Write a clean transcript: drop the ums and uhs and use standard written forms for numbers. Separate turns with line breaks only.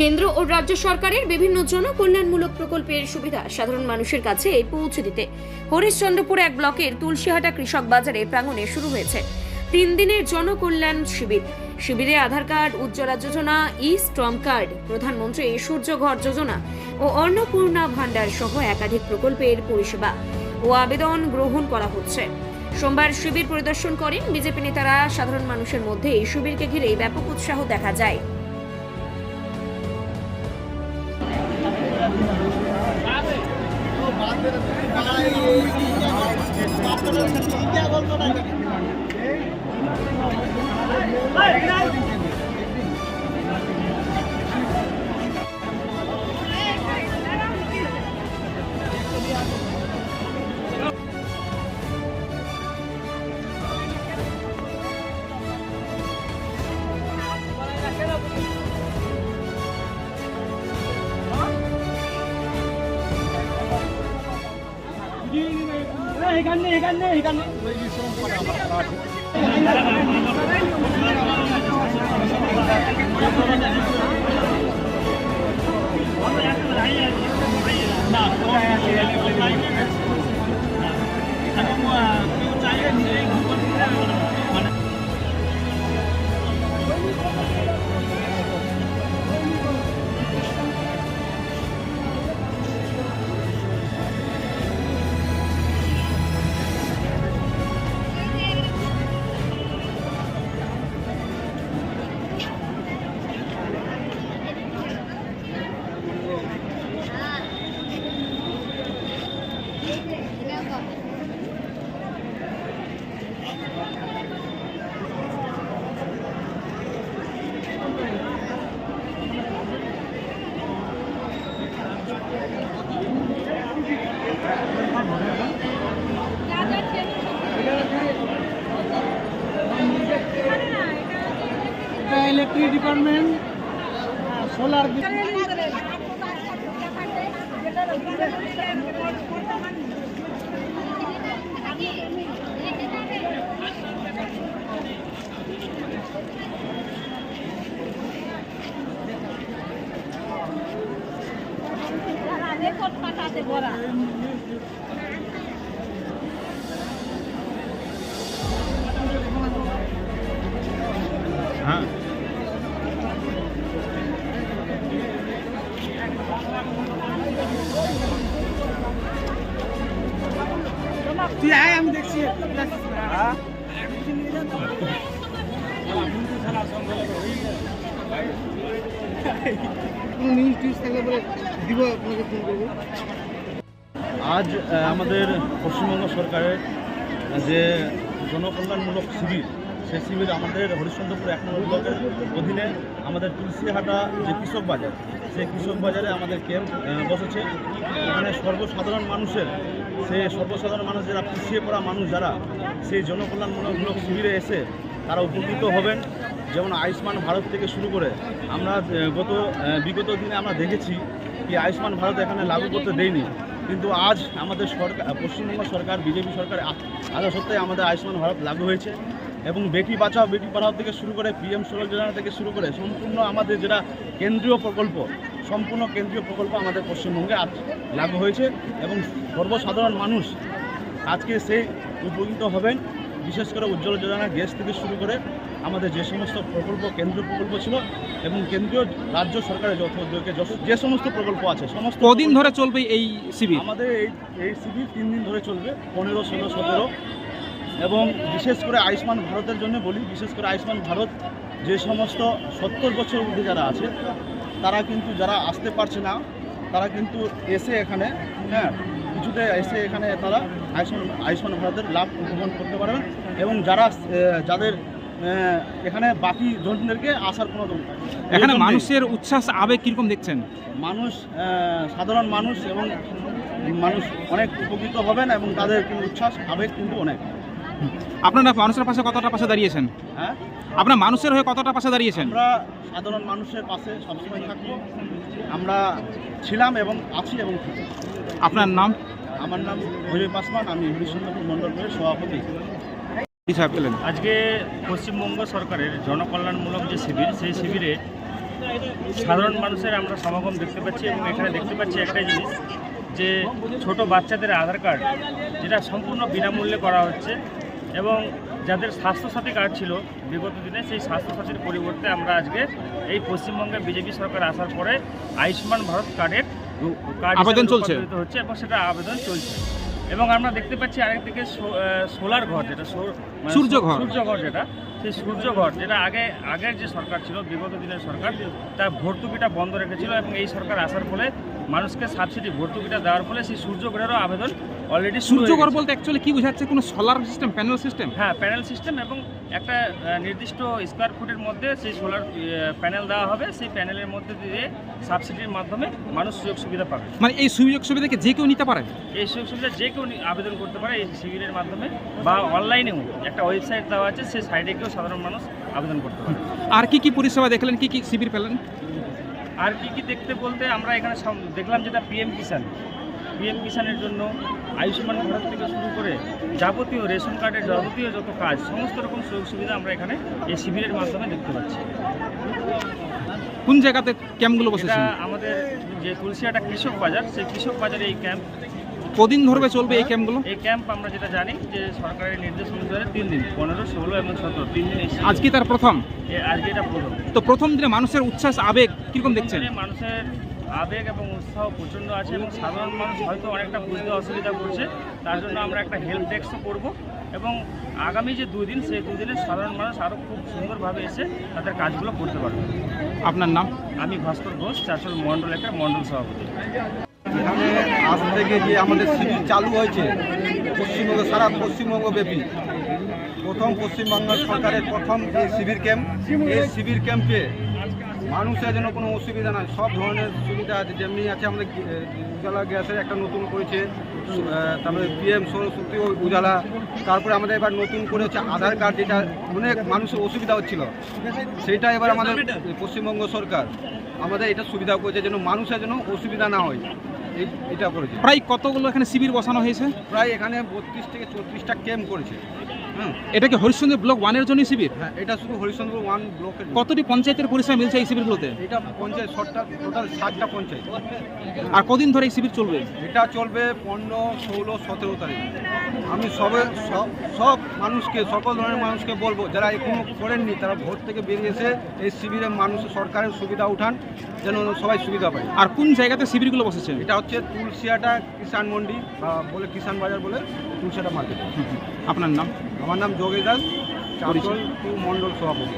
কেন্দ্র ও রাজ্য সরকারের বিভিন্ন জনকল্যাণমূলক প্রকল্পের সুবিধা সাধারণ মানুষের কাছে পৌঁছে দিতে হরিশ্চন্দ্রপুর এক ব্লকের তুলসীহাটা কৃষক বাজারে প্রাঙ্গণে শুরু হয়েছে 3 দিনের জনকল্যাণ শিবির। শিবিরে আধার কার্ড, উজ্জ্বলা যোজনা, ই-শ্রম কার্ড, প্রধানমন্ত্রী সূর্যঘর যোজনা ও অন্নপূর্ণা ভান্ডার সহ একাধিক প্রকল্পের পরিষেবা ও আবেদন গ্রহণ করা হচ্ছে। সোমবার শিবির পরিদর্শন করেন বিজেপি নেতারা। সাধারণ মানুষের মধ্যে এই শিবিরকে ঘিরে ব্যাপক উৎসাহ দেখা যায়।
इलेक्ट्रिक डिपार्टमेंट सोलर
हाँ
हम देखছি
আজ আমাদের পশ্চিমবঙ্গ সরকারের যে জনকল্যাণমূলক শিবির, সেই শিবির আমাদের হরিশ্চন্দ্রপুর 1 নম্বর ব্লকের অধীনে আমাদের তুলসীহাটা যে কৃষক বাজার, সেই কৃষক বাজারে আমাদের ক্যাম্প বসেছে। এখানে সর্বসাধারণ মানুষের সর্বসাধারণ মানুষ যারা পিছিয়ে পড়া মানুষ যারা সেই জনকল্যাণমূলক শিবিরে এসে তারা উপকৃত হবেন। যেমন আয়ুষ্মান ভারত থেকে শুরু করে আমরা বিগত দিনে আমরা দেখেছি কি আয়ুষ্মান ভারত এখানে লাগু করতে দেয়নি, কিন্তু আজ আমাদের সরকার, পশ্চিমবঙ্গ সরকার, বিজেপি সরকার আজ সত্ত্বে আমাদের আয়ুষ্মান ভারত লাগু হয়েছে। এবং বেটি বাঁচাও বেটি পড়াও থেকে শুরু করে PM সড়ক যোজনা থেকে শুরু করে সম্পূর্ণ আমাদের যেটা কেন্দ্রীয় প্রকল্প, সম্পূর্ণ কেন্দ্রীয় প্রকল্প আমাদের পশ্চিমবঙ্গে আজ লাগু হয়েছে এবং সর্বসাধারণ মানুষ আজকে সেই উপকৃত হবেন। বিশেষ করে উজ্জ্বলা যোজনা গ্যাস থেকে শুরু করে আমাদের যে সমস্ত প্রকল্প, কেন্দ্রীয় প্রকল্প ছিল এবং কেন্দ্রীয় রাজ্য সরকারের যে সমস্ত প্রকল্প আছে সমস্ত।
কদিন ধরে চলবে এই শিবির?
আমাদের এই শিবির 3 দিন ধরে চলবে, 15, 16, 17। এবং বিশেষ করে আয়ুষ্মান ভারতের জন্য বলি, বিশেষ করে আয়ুষ্মান ভারত যে সমস্ত 70 বছর অবধি যারা আছে তারা কিন্তু, যারা আসতে পারছে না তারা কিন্তু এসে এখানে কিছুতে এসে এখানে তারা আয়ুষ্মান ভারতের লাভ উপভোগ করতে পারবেন। এবং যাদের এখানে বাকি জনদেরকে আসার কোনো
এখানে মানুষের উচ্ছ্বাস আবেগ কীরকম দেখছেন?
মানুষ, সাধারণ মানুষ এবং মানুষ অনেক উপকৃত হবেন এবং তাদের কিন্তু উচ্ছ্বাস আবেগ কিন্তু অনেক।
আপনারা মানুষের পাশে কতটা পাশে দাঁড়িয়েছেন?
হ্যাঁ,
আপনারা মানুষের হয়ে কতটা পাশে দাঁড়িয়েছেন?
আমরা সাধারণ মানুষের পাশে সবসময় থাকি, আমরা ছিলাম এবং আছি এবং থাকি।
আপনার নাম?
আমার নাম হরি পাসওয়ান, আমি হরিশ্চন্দ্রপুর মণ্ডলের সভাপতি।
পেলেন
আজকে পশ্চিমবঙ্গ সরকারের জনকল্যাণমূলক যে শিবির, সেই শিবিরে সাধারণ মানুষের আমরা সমাগম দেখতে পাচ্ছি এবং এখানে দেখতে পাচ্ছি একটাই জিনিস যে ছোট বাচ্চাদের আধার কার্ড যেটা সম্পূর্ণ বিনামূল্যে করা হচ্ছে এবং যাদের স্বাস্থ্যসাথী কার্ড ছিল বিগত দিনে সেই স্বাস্থ্যসাথীর পরিবর্তে আমরা আজকে এই পশ্চিমবঙ্গে বিজেপি সরকার আসার পরে আয়ুষ্মান ভারত কার্ডের কার্ড
আবেদন চলছে
হচ্ছে এবং সেটা আবেদন চলছে এবং আমরা দেখতে পাচ্ছি আরেকদিকে সোলার ঘর যেটা সূর্যঘর যেটা সেই সূর্যঘর যেটা আগের যে সরকার ছিল বিগত দিনের সরকার তার ভর্তুকিটা বন্ধ রেখেছিল এবং এই সরকার আসার ফলে মানুষকে সাবসিডি ভর্তুকিটা দেওয়ার ফলে সেই সূর্যঘরেরও আবেদন অলরেডি
সূর্যঘর বলতে অ্যাকচুয়ালি কি বোঝাচ্ছে? কোনো সোলার সিস্টেম, প্যানেল সিস্টেম?
হ্যাঁ, প্যানেল সিস্টেম এবং একটা নির্দিষ্ট স্কোয়ার ফুটের মধ্যে সেই সোলার প্যানেল দেওয়া হবে, সেই প্যানেলের মধ্যে দিয়ে সাবসিডির মাধ্যমে মানুষ সুযোগ সুবিধা পাবে।
মানে এই সুযোগ সুবিধাকে যে কেউ নিতে পারে?
এই সুযোগ সুবিধা যে কেউ আবেদন করতে পারে এই শিবিরের মাধ্যমে বা অনলাইনেও একটা ওয়েবসাইট দেওয়া আছে, সেই সাইটে কেউ সাধারণ মানুষ আবেদন করতে পারে।
আর কি কি পরিষেবা দেখলেন, কি কি শিবির পেলেন?
আর কি কি দেখতে বলতে আমরা এখানে দেখলাম যেটা পিএম কিষানের জন্য আয়ুষ্মান ভারত থেকে শুরু করে যাবতীয় রেশন কার্ডের যাবতীয় যত কাজ সমস্ত রকম সুযোগ সুবিধা আমরা এখানে এই শিবিরের মাধ্যমে দেখতে পাচ্ছি।
কোন জায়গাতে ক্যাম্পগুলো
এটা
বসেছে?
আমাদের যে তুলসিয়াটা কৃষক বাজার, সেই কৃষক বাজারে এই ক্যাম্প।
কদিন ধরবে চলবে এই ক্যাম্পগুলো?
এই ক্যাম্প আমরা যেটা জানি যে সরকারের নির্দেশ অনুসারে 3 দিন, 15, 16 এবং 17 3 দিন।
আজকে তার প্রথম?
আজকে এটা প্রথম।
তো প্রথম দিনে মানুষের উচ্ছ্বাস আবেগ কিরকম দেখছেন?
মানুষের আবেগ এবং উৎসাহ প্রচণ্ড আছে এবং সাধারণ মানুষ হয়তো অনেকটা বুঝতে অসুবিধা করছে, তার জন্য আমরা একটা হেল্প ডেস্কও করব এবং আগামী যে 2 দিন সেই 2 দিনে সাধারণ মানুষ আরও খুব সুন্দরভাবে এসে তাদের কাজগুলো করতে পারবে।
আপনার নাম?
আমি ভাস্কর ঘোষ, চারশোল মণ্ডল একটা মণ্ডল সভাপতি।
এখানে আজ থেকে যে আমাদের শিবির চালু হয়েছে পশ্চিমবঙ্গ, সারা পশ্চিমবঙ্গ ব্যাপী প্রথম পশ্চিমবঙ্গ সরকারের প্রথম যে শিবির ক্যাম্প, এই শিবির ক্যাম্পে মানুষের যেন কোনো অসুবিধা নাই, সব ধরনের সুবিধা আছে। যেমনি আছে আমাদের উজালা গ্যাসের একটা নতুন করেছে, তারপরে পিএম সৌরশক্তি উজালা, তারপরে আমাদের এবার নতুন করে হচ্ছে আধার কার্ড, যেটা অনেক মানুষের অসুবিধা হচ্ছিল সেটা এবার আমাদের পশ্চিমবঙ্গ সরকার আমাদের এটা সুবিধা করেছে যেন মানুষের যেন অসুবিধা না হয়, এটা করেছে।
প্রায় কতগুলো এখানে শিবির বসানো হয়েছে?
প্রায় এখানে 32 থেকে 34টা ক্যাম্প করেছে।
এটা কি হরিশ্চন্দ্র ব্লক 1-এর জন্য শিবির?
হ্যাঁ, এটা শুধু হরিশ্চন্দ্র 1 ব্লকের।
কতটি পঞ্চায়েতের পরিষেবা মিলছে এই শিবিরগুলোতে?
এটা পঞ্চায়েত টোটাল 7টা পঞ্চায়েত।
আর কদিন ধরে এই শিবির চলবে?
এটা চলবে 15, 16, 17 তারিখ। আমি সব মানুষকে, সকল ধরনের মানুষকে বলবো যারা এখনো করেননি তারা ভোট থেকে বেরিয়ে এসে এই শিবিরে মানুষ সরকারের সুবিধা উঠান যেন সবাই সুবিধা পায়।
আর কোন জায়গাতে শিবিরগুলো বসেছে?
এটা হচ্ছে তুলসিয়াটা কিষান মন্ডি বা বলে কিষান বাজার বলে তুলসিয়াটা মার্কেট।
আপনার নাম?
আমার নাম যোগেশ দাস, চারশোল মণ্ডল সভাপতি।